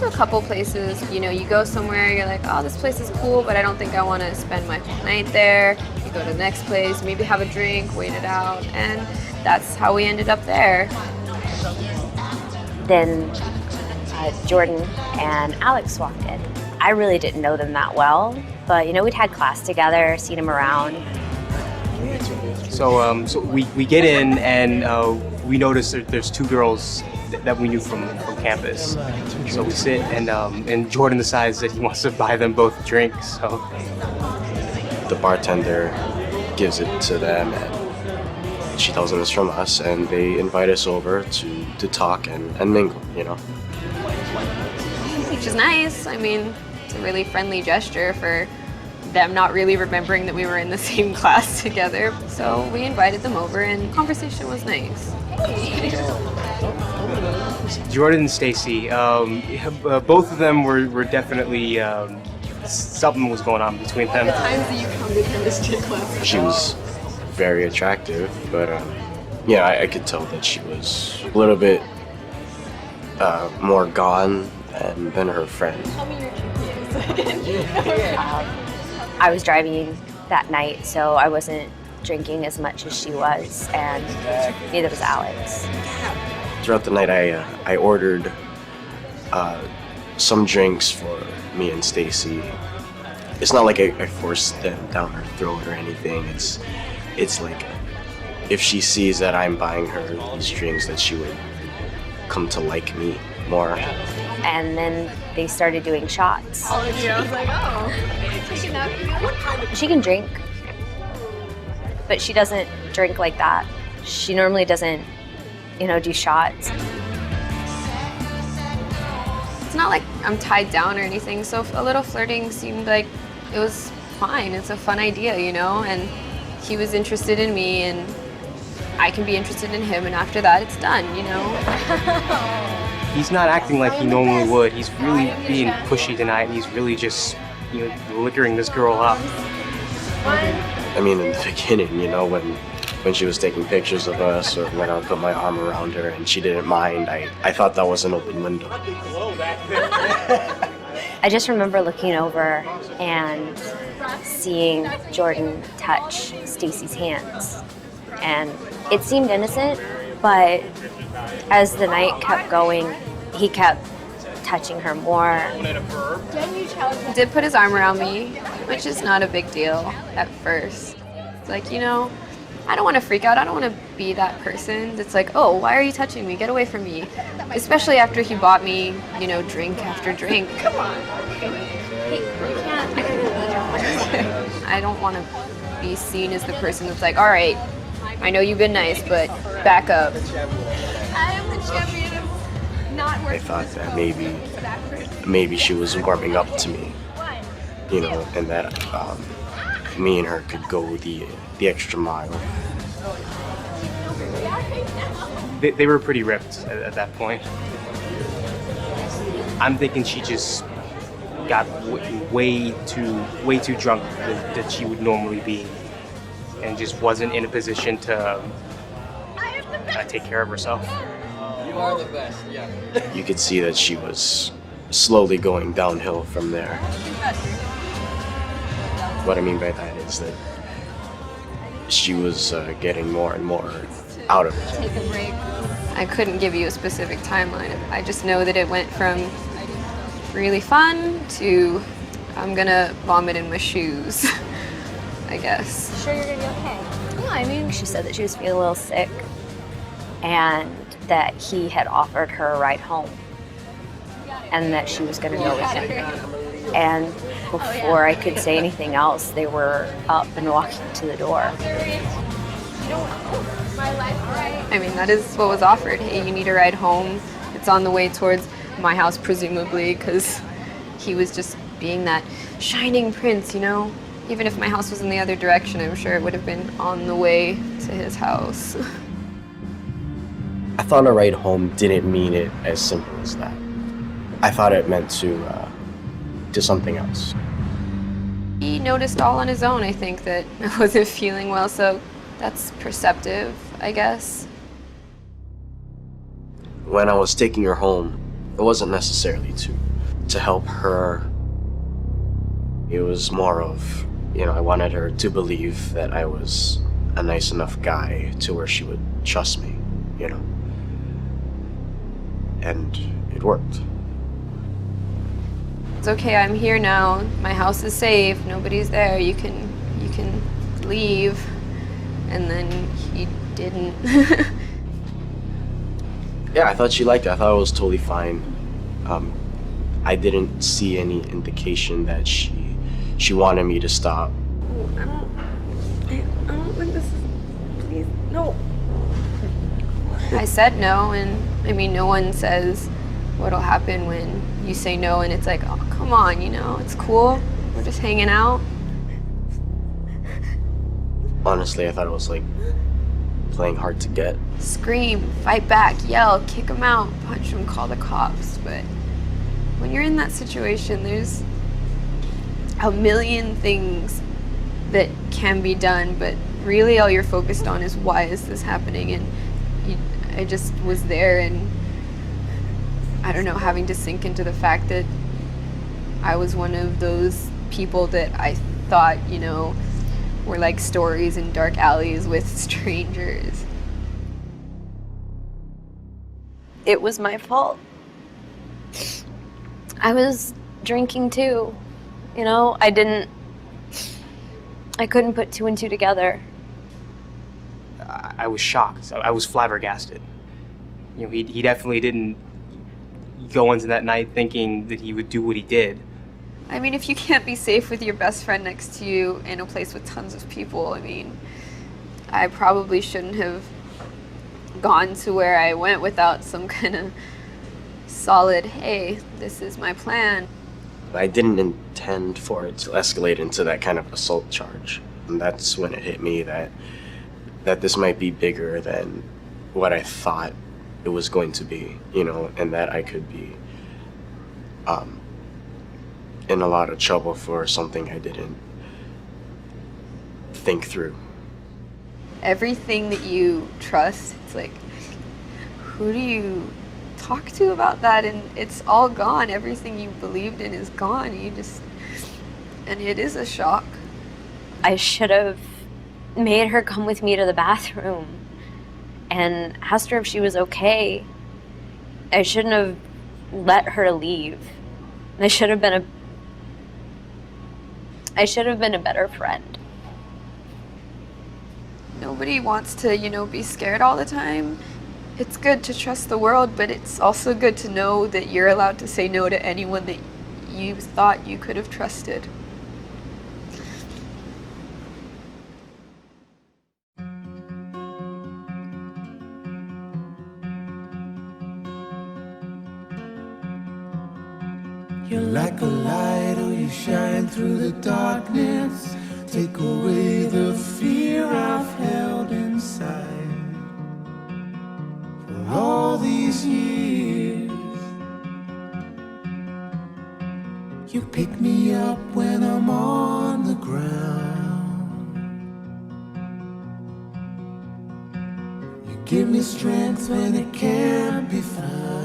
a couple places. You know, you go somewhere, you're like, oh, this place is cool, but I don't think I want to spend my whole night there. You go to the next place, maybe have a drink, wait it out, and that's how we ended up there. Then Jordan and Alex walked in. I really didn't know them that well, but you know, we'd had class together, seen them around. So we get in and we notice there's two girls that we knew from campus. So we sit and Jordan decides that he wants to buy them both drinks. So the bartender gives it to them and she tells them it's from us, and they invite us over to talk and mingle, you know. Which is nice. I mean, it's a really friendly gesture for them not really remembering that we were in the same class together. So we invited them over and conversation was nice. Jordan and Stacy, both of them were definitely, something was going on between them. The times that you come to chemistry class. She was very attractive, but yeah, I could tell that she was a little bit more gone than her friend. Tell me your GPAs. I was driving that night, so I wasn't drinking as much as she was, and neither was Alex. Throughout the night, I ordered some drinks for me and Stacy. It's not like I forced them down her throat or anything. It's like if she sees that I'm buying her these drinks, that she would come to like me more. And then they started doing shots. I was like, oh, taking that. She can drink, but she doesn't drink like that. She normally doesn't, you know, do shots. It's not like I'm tied down or anything, so a little flirting seemed like it was fine. It's a fun idea, you know, and he was interested in me and I can be interested in him, and after that it's done, you know. He's not acting like he normally would. He's really being pushy tonight, and he's really just, you know, liquoring this girl up. I mean, in the beginning, you know, when she was taking pictures of us, or when I would put my arm around her and she didn't mind, I thought that was an open window. I just remember looking over and seeing Jordan touch Stacy's hands. And it seemed innocent, but as the night kept going, he kept touching her more. He did put his arm around me, which is not a big deal at first. It's like, you know, I don't want to freak out. I don't want to be that person that's like, oh, why are you touching me? Get away from me. Especially after he bought me, you know, drink after drink. Come on. Hey, you can't. I don't want to be seen as the person that's like, all right, I know you've been nice, but back up. I am the champion of not working. I thought that maybe she was warming up to me, you know, and that me and her could go the extra mile. They were pretty ripped at that point. I'm thinking she just got way too drunk that she would normally be, and just wasn't in a position to take care of herself. You are the best, yeah. You could see that she was slowly going downhill from there. What I mean by that is that she was getting more and more out of it. Take a break. I couldn't give you a specific timeline. I just know that it went from really fun to I'm gonna vomit in my shoes, I guess. Sure you're gonna be okay? Yeah, I mean, she said that she was feeling a little sick and that he had offered her a ride home and that she was gonna go with him. And before I could say anything else, they were up and walking to the door. I mean, that is what was offered. Hey, you need a ride home. It's on the way towards my house, presumably, because he was just being that shining prince, you know? Even if my house was in the other direction, I'm sure it would have been on the way to his house. I thought a ride home didn't mean it as simple as that. I thought it meant to something else. He noticed all on his own, I think, that I wasn't feeling well, so that's perceptive, I guess. When I was taking her home, it wasn't necessarily to help her. It was more of, I wanted her to believe that I was a nice enough guy to where she would trust me, And it worked. It's okay, I'm here now. My house is safe. Nobody's there. You can leave. And then he didn't. Yeah, I thought she liked it. I thought it was totally fine. I didn't see any indication that she wanted me to stop. I don't think this is, please, no. I said no, and I mean, no one says what'll happen when you say no, and it's like, oh, come on, it's cool. We're just hanging out. Honestly, I thought it was like playing hard to get. Scream, fight back, yell, kick him out, punch him, call the cops. But when you're in that situation, there's a million things that can be done, but really all you're focused on is why is this happening? And I just was there, and I don't know, having to sink into the fact that I was one of those people that I thought, were like stories in dark alleys with strangers. It was my fault. I was drinking too. I couldn't put two and two together. I was shocked. I was flabbergasted. He definitely didn't go into that night thinking that he would do what he did. I mean, if you can't be safe with your best friend next to you in a place with tons of people, I mean, I probably shouldn't have gone to where I went without some kind of solid, hey, this is my plan. I didn't intend for it to escalate into that kind of assault charge. And that's when it hit me that this might be bigger than what I thought it was going to be, and that I could be in a lot of trouble for something I didn't think through. Everything that you trust, it's like, who do you talk to about that? And it's all gone. Everything you believed in is gone. And it is a shock. I should have made her come with me to the bathroom and asked her if she was okay. I shouldn't have let her leave. I should have been a better friend. Nobody wants to, be scared all the time. It's good to trust the world, but it's also good to know that you're allowed to say no to anyone that you thought you could have trusted. You're like a light, oh, you shine through the darkness. Take away the fear I've held inside for all these years. You pick me up when I'm on the ground. You give me strength when it can't be found.